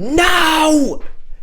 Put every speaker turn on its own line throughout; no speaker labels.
Now!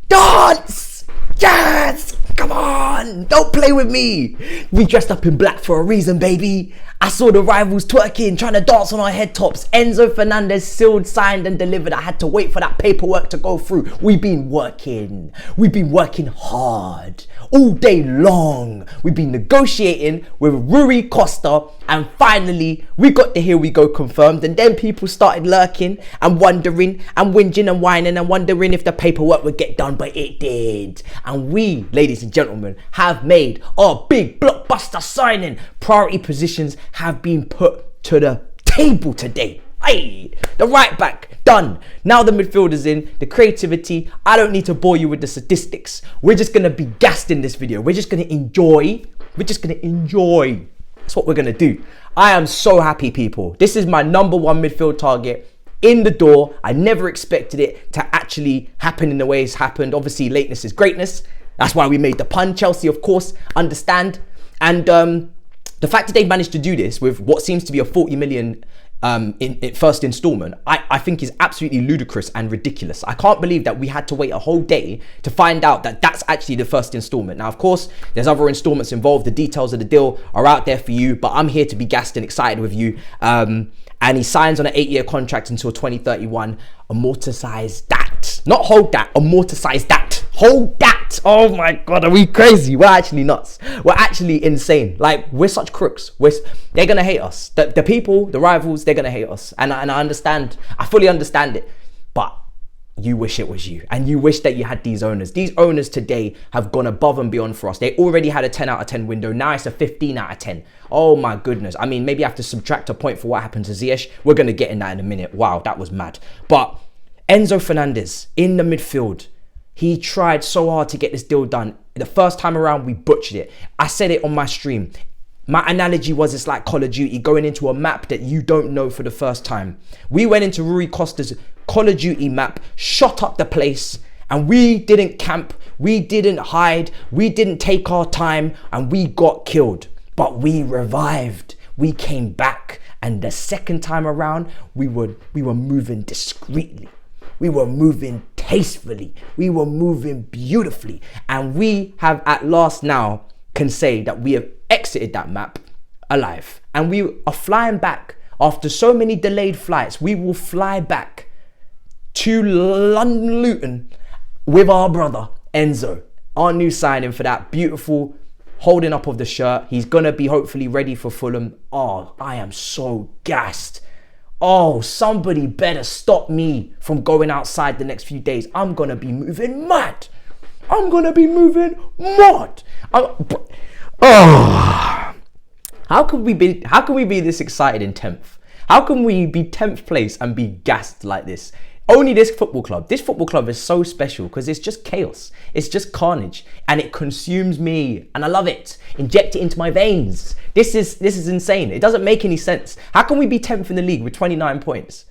Dance! Yes! Come on! Don't play with me! We dressed up in black for a reason, baby. I saw the rivals twerking, trying to dance on our head tops. Enzo Fernandez sealed, signed and delivered. I had to wait for that paperwork to go through. We've been working hard all day long. We've been negotiating with Rui Costa, and finally we got the Here We Go confirmed. And then people started lurking and wondering and whinging and whining and wondering if the paperwork would get done, but it did. And we, ladies and gentlemen, have made our big blockbuster signing. Priority positions have been put to the table today. Hey, the right back, done. Now the midfielders in, the creativity. I don't need to bore you with the statistics. We're just going to be gassed in this video. We're just going to enjoy. That's what we're going to do. I am so happy, people. This is my number one midfield target in the door. I never expected it to actually happen in the way it's happened. Obviously, lateness is greatness. That's why we made the pun. Chelsea, of course, understand. And the fact that they've managed to do this with what seems to be a 40 million in first installment, I think is absolutely ludicrous and ridiculous. I can't believe that we had to wait a whole day to find out that that's actually the first installment. Now, of course, there's other installments involved. The details of the deal are out there for you, but I'm here to be gassed and excited with you. And he signs on an 8-year contract until 2031. Amortize that. Not hold that. Amortize that. Hold that. Oh my God, are we crazy? We're actually nuts. We're actually insane. Like, we're such crooks. They're going to hate us. The people, the rivals, they're going to hate us. And I understand. I fully understand it. But you wish it was you. And you wish that you had these owners. These owners today have gone above and beyond for us. They already had a 10 out of 10 window. Now it's a 15 out of 10. Oh my goodness. I mean, maybe I have to subtract a point for what happened to Ziyech. We're going to get in that in a minute. Wow, that was mad. But Enzo Fernandez in the midfield. He tried so hard to get this deal done. The first time around, we butchered it. I said it on my stream. My analogy was it's like Call of Duty, going into a map that you don't know for the first time. We went into Rui Costa's Call of Duty map, shot up the place, and we didn't camp, we didn't hide, we didn't take our time, and we got killed. But we revived. We came back, and the second time around, we were moving discreetly. We were moving tastefully. We were moving beautifully. And we have at last now can say that we have exited that map alive. And we are flying back. After so many delayed flights, we will fly back to London Luton with our brother, Enzo. Our new signing for that beautiful holding up of the shirt. He's going to be hopefully ready for Fulham. Oh, I am so gassed. Oh, somebody better stop me from going outside the next few days. I'm going to be moving mad. I'm going to be moving mad. How can we be this excited in 10th? How can we be 10th place and be gassed like this? Only this football club is so special because it's just chaos. It's just carnage and it consumes me and I love it. Inject it into my veins. This is insane. It doesn't make any sense. How can we be 10th in the league with 29 points?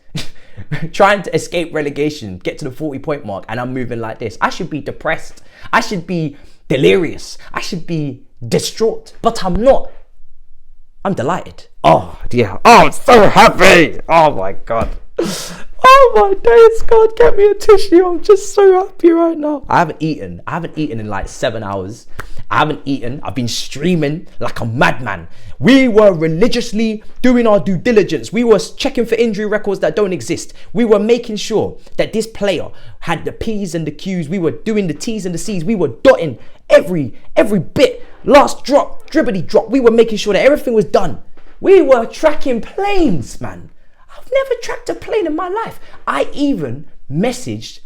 Trying to escape relegation, get to the 40-point mark, and I'm moving like this. I should be depressed. I should be delirious. I should be distraught, but I'm not. I'm delighted. Oh dear. Oh, I'm so happy. Oh my God. Oh my days, God, get me a tissue. I'm just so happy right now. I haven't eaten in like 7 hours. I haven't eaten. I've been streaming like a madman. We were religiously doing our due diligence. We were checking for injury records that don't exist. We were making sure that this player had the P's and the Q's. We were doing the T's and the C's. We were dotting every bit. Last drop, dribbity drop. We were making sure that everything was done. We were tracking planes, man. I've never tracked a plane in my life. I even messaged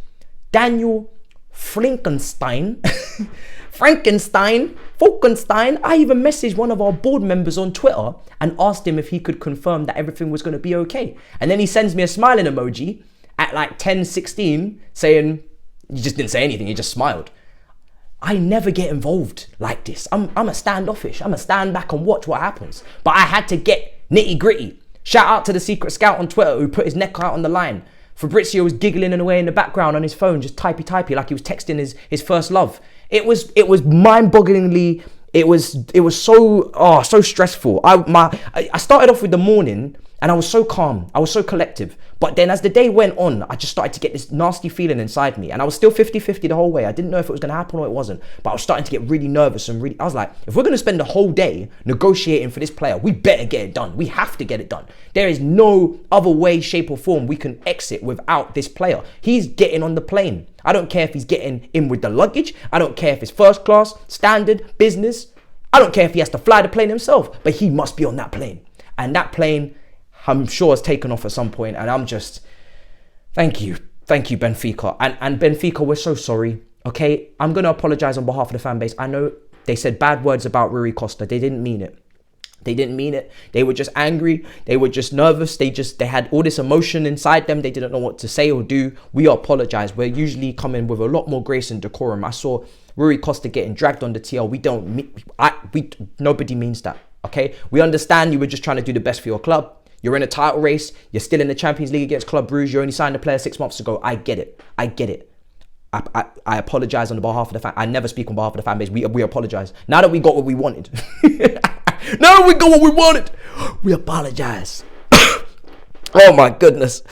Daniel Frankenstein. I even messaged one of our board members on Twitter and asked him if he could confirm that everything was going to be okay. And then he sends me a smiling emoji at like 10:16 saying, you just didn't say anything, you just smiled. I never get involved like this. I'm a standoffish. I'm a stand back and watch what happens. But I had to get nitty gritty. Shout out to the secret scout on Twitter who put his neck out on the line. Fabrizio was giggling away in the background on his phone, just typey like he was texting his first love. It was mind-bogglingly. It was so stressful. I started off with the morning And I was so calm. I was so collective. But then as the day went on, I just started to get this nasty feeling inside me. And I was still 50-50 the whole way. I didn't know if it was going to happen or it wasn't. But I was starting to get really nervous and I was like, if we're going to spend the whole day negotiating for this player, we better get it done. We have to get it done. There is no other way, shape or form we can exit without this player. He's getting on the plane. I don't care if he's getting in with the luggage. I don't care if it's first class, standard, business. I don't care if he has to fly the plane himself. But he must be on that plane. And that plane, I'm sure, has taken off at some point, and I'm just, thank you, Benfica. And Benfica, we're so sorry, okay? I'm going to apologise on behalf of the fan base. I know they said bad words about Rui Costa. They didn't mean it. They didn't mean it. They were just angry. They were just nervous. They had all this emotion inside them. They didn't know what to say or do. We apologise. We're usually coming with a lot more grace and decorum. I saw Rui Costa getting dragged on the TL. Nobody means that, okay? We understand you were just trying to do the best for your club. You're in a title race. You're still in the Champions League against Club Brugge. You only signed a player 6 months ago. I get it. I apologise on behalf of the fan. I never speak on behalf of the fan base. We apologise. Now that we got what we wanted. We apologise. Oh my goodness.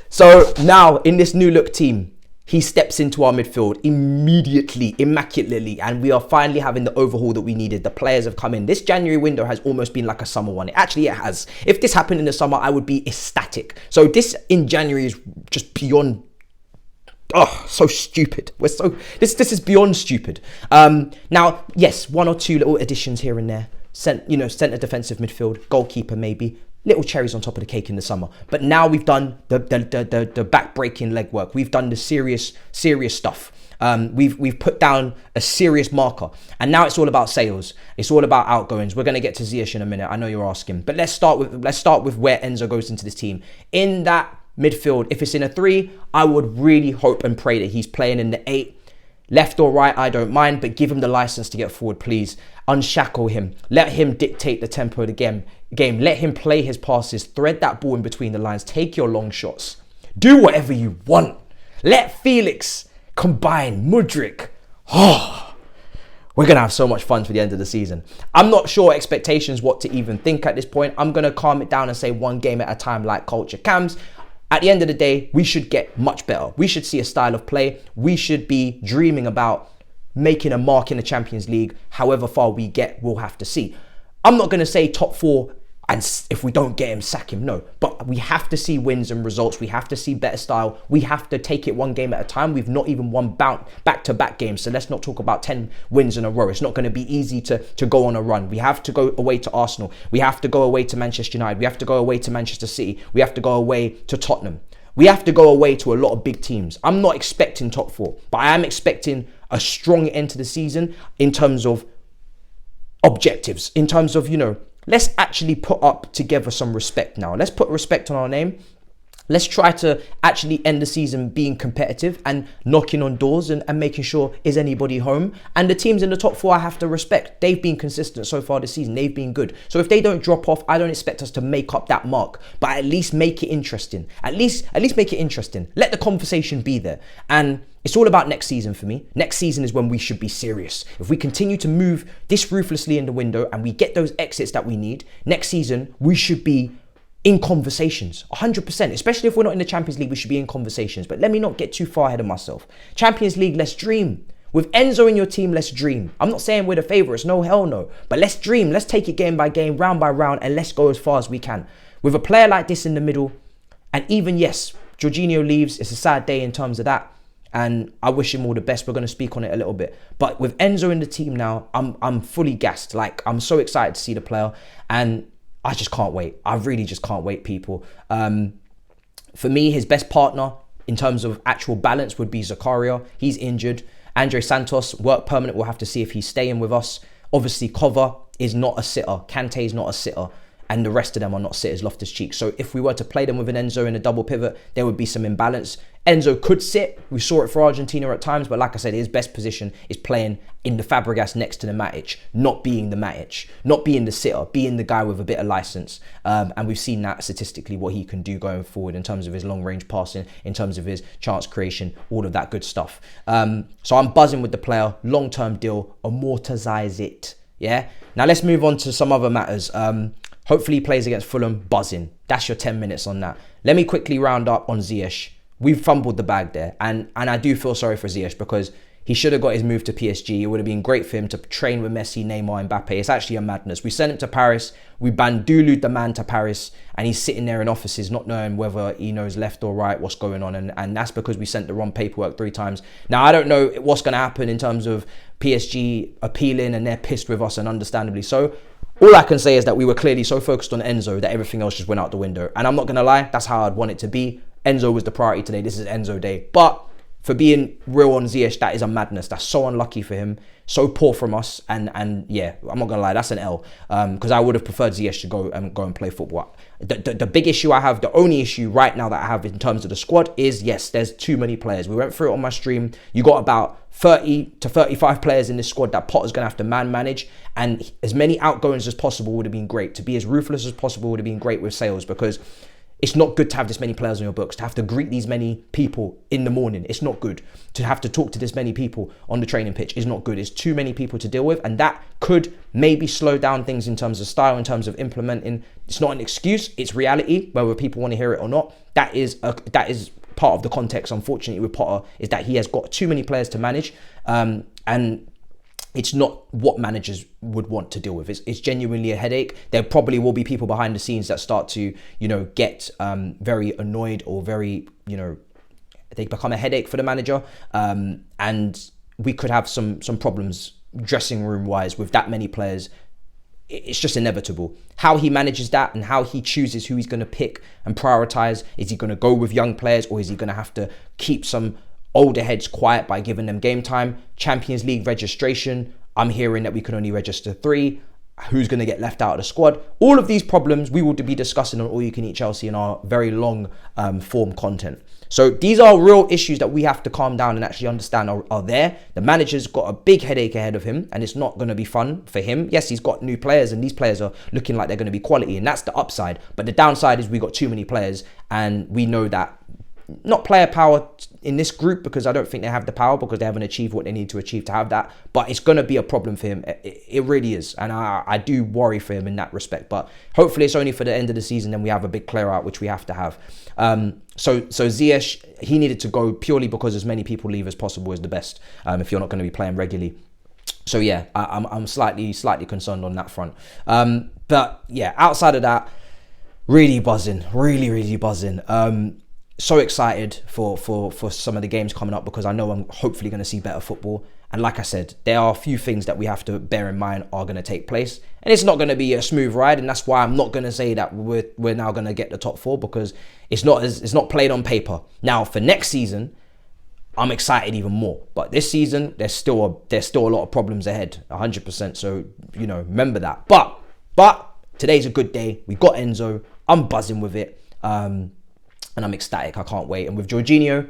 So now in this new look team, he steps into our midfield immediately, immaculately, and we are finally having the overhaul that we needed. The players have come in. This January window has almost been like a summer one. It has. If this happened in the summer, I would be ecstatic. So this in January is just beyond, so stupid. This is beyond stupid. Now, yes, 1 or 2 little additions here and there. Centre defensive midfield, goalkeeper maybe. Little cherries on top of the cake in the summer. But now we've done the back-breaking legwork. We've done the serious stuff. We've put down a serious marker. And now it's all about sales. It's all about outgoings. We're going to get to Ziyech in a minute. I know you're asking. But let's start with where Enzo goes into this team. In that midfield, if it's in a 3, I would really hope and pray that he's playing in the 8. Left or right, I don't mind, but give him the license to get forward, please. Unshackle him. Let him dictate the tempo of the game. Let him play his passes. Thread that ball in between the lines. Take your long shots. Do whatever you want. Let Felix combine. Mudryk. We're going to have so much fun for the end of the season. I'm not sure expectations what to even think at this point. I'm going to calm it down and say one game at a time like culture cams. At the end of the day, we should get much better. We should see a style of play. We should be dreaming about making a mark in the Champions League. However far we get, we'll have to see. I'm not going to say top 4 and if we don't get him, sack him. No, but we have to see wins and results. We have to see better style. We have to take it one game at a time. We've not even won back-to-back games. So let's not talk about 10 wins in a row. It's not going to be easy to go on a run. We have to go away to Arsenal. We have to go away to Manchester United. We have to go away to Manchester City. We have to go away to Tottenham. We have to go away to a lot of big teams. I'm not expecting top 4, but I am expecting a strong end to the season in terms of objectives, in terms of, let's actually put up together some respect now. Let's put respect on our name. Let's try to actually end the season being competitive and knocking on doors and making sure, is anybody home? And the teams in the top 4 I have to respect. They've been consistent so far this season. They've been good. So if they don't drop off, I don't expect us to make up that mark. But at least make it interesting. At least make it interesting. Let the conversation be there. And it's all about next season for me. Next season is when we should be serious. If we continue to move this ruthlessly in the window and we get those exits that we need, next season we should be in conversations, 100%, especially if we're not in the Champions League, we should be in conversations. But let me not get too far ahead of myself. Champions League, let's dream. With Enzo in your team, let's dream. I'm not saying we're the favourites, no, hell no. But let's dream, let's take it game by game, round by round, and let's go as far as we can. With a player like this in the middle, and even, yes, Jorginho leaves, it's a sad day in terms of that. And I wish him all the best. We're going to speak on it a little bit. But with Enzo in the team now, I'm fully gassed. Like, I'm so excited to see the player. And I just can't wait. I really just can't wait, people. For me, his best partner in terms of actual balance would be Zakaria. He's injured. Andre Santos, work permanent. We'll have to see if he's staying with us. Obviously, Cover is not a sitter. Kante is not a sitter. And the rest of them are not sitters, Loftus-Cheek. So if we were to play them with an Enzo in a double pivot, there would be some imbalance. Enzo could sit. We saw it for Argentina at times. But like I said, his best position is playing in the Fabregas next to the Matic. Not being the Matic. Not being the sitter. Being the guy with a bit of license. And we've seen that statistically, what he can do going forward in terms of his long-range passing, in terms of his chance creation, all of that good stuff. So I'm buzzing with the player. Long-term deal. Amortize it. Yeah? Now let's move on to some other matters. Hopefully he plays against Fulham, buzzing. That's your 10 minutes on that. Let me quickly round up on Ziyech. We've fumbled the bag there. And I do feel sorry for Ziyech because he should have got his move to PSG. It would have been great for him to train with Messi, Neymar, Mbappe. It's actually a madness. We sent him to Paris. We bandulued the man to Paris. And he's sitting there in offices not knowing whether he knows left or right, what's going on. And that's because we sent the wrong paperwork 3 times. Now, I don't know what's going to happen in terms of PSG appealing and they're pissed with us, and understandably so. All I can say is that we were clearly so focused on Enzo that everything else just went out the window. And I'm not going to lie, that's how I'd want it to be. Enzo was the priority today. This is Enzo day. But for being real on Ziyech, that is a madness. That's so unlucky for him. So poor from us. And yeah, I'm not going to lie, that's an L. Because I would have preferred Ziyech to go and play football. The big issue I have, the only issue right now that I have in terms of the squad is, yes, there's too many players. We went through it on my stream. You got about 30 to 35 players in this squad that Potter's going to have to manage. And as many outgoings as possible would have been great. To be as ruthless as possible would have been great with sales, because it's not good to have this many players on your books, to have to greet these many people in the morning. It's not good. To have to talk to this many people on the training pitch is not good. It's too many people to deal with, and that could maybe slow down things in terms of style, in terms of implementing. It's not an excuse, it's reality, whether people want to hear it or not. That is part of the context, unfortunately, with Potter, is that he has got too many players to manage, and it's not what managers would want to deal with. It's genuinely a headache. There probably will be people behind the scenes that start to, get very annoyed, or very, they become a headache for the manager. And we could have some problems dressing room wise with that many players. It's just inevitable. How he manages that and how he chooses who he's going to pick and prioritize. Is he going to go with young players, or is he going to have to keep some older heads quiet by giving them game time? Champions League registration, I'm hearing that we can only register 3. Who's going to get left out of the squad? All of these problems we will be discussing on All You Can Eat Chelsea in our very long form content. So these are real issues that we have to calm down and actually understand are there. The manager's got a big headache ahead of him, and it's not going to be fun for him. Yes, he's got new players, and these players are looking like they're going to be quality, and that's the upside. But the downside is we got too many players, and we know that not player power in this group, because I don't think they have the power, because they haven't achieved what they need to achieve to have that. But it's going to be a problem for him. It really is. And I do worry for him in that respect. But hopefully it's only for the end of the season, then we have a big clear out, which we have to have. So Ziyech, he needed to go purely because as many people leave as possible is the best, if you're not going to be playing regularly. So yeah, I'm slightly concerned on that front. But yeah, outside of that, really buzzing, really buzzing. So excited for some of the games coming up, because I know I'm hopefully going to see better football. And like I said, there are a few things that we have to bear in mind are going to take place, and it's not going to be a smooth ride. And that's why I'm not going to say that we're now going to get the top 4, because it's not played on paper. Now for next season, I'm excited even more. But this season, there's still a lot of problems ahead, 100%. So remember that. But today's a good day. We got Enzo. I'm buzzing with it. And I'm ecstatic. I can't wait. And with Jorginho,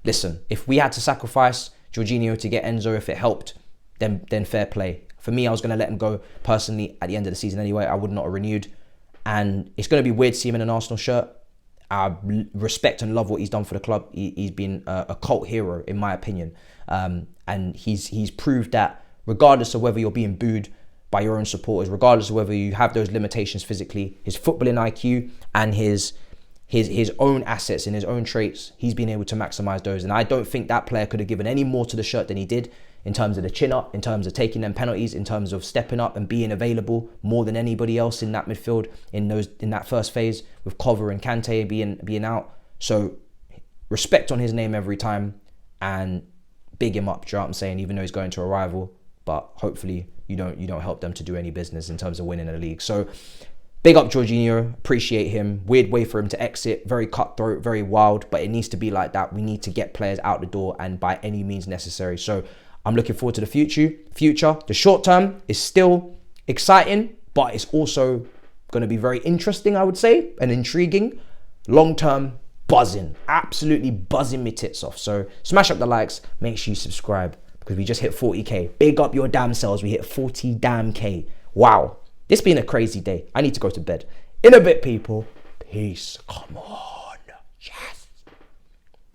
listen, if we had to sacrifice Jorginho to get Enzo, if it helped, then fair play. For me, I was going to let him go personally at the end of the season anyway. I would not have renewed. And it's going to be weird to see him in an Arsenal shirt. I respect and love what he's done for the club. He's been a cult hero, in my opinion. And he's proved that regardless of whether you're being booed by your own supporters, regardless of whether you have those limitations physically, his footballing IQ and his own assets and his own traits, he's been able to maximize those. And I don't think that player could have given any more to the shirt than he did, in terms of the chin up, in terms of taking them penalties, in terms of stepping up and being available more than anybody else in that midfield in that first phase, with Cover and Kante being out. So respect on his name every time, and big him up, do you know what I'm saying, even though he's going to a rival. But hopefully you don't help them to do any business in terms of winning the league. So big up Jorginho, appreciate him. Weird way for him to exit, very cutthroat, very wild, but it needs to be like that. We need to get players out the door, and by any means necessary. So I'm looking forward to the future. The short term is still exciting, but it's also going to be very interesting, I would say, and intriguing. Long term, buzzing, absolutely buzzing me tits off. So smash up the likes, make sure you subscribe, because we just hit 40k. Big up your damn selves, we hit 40 damn k. Wow. This been a crazy day. I need to go to bed. In a bit, people. Peace. Come on.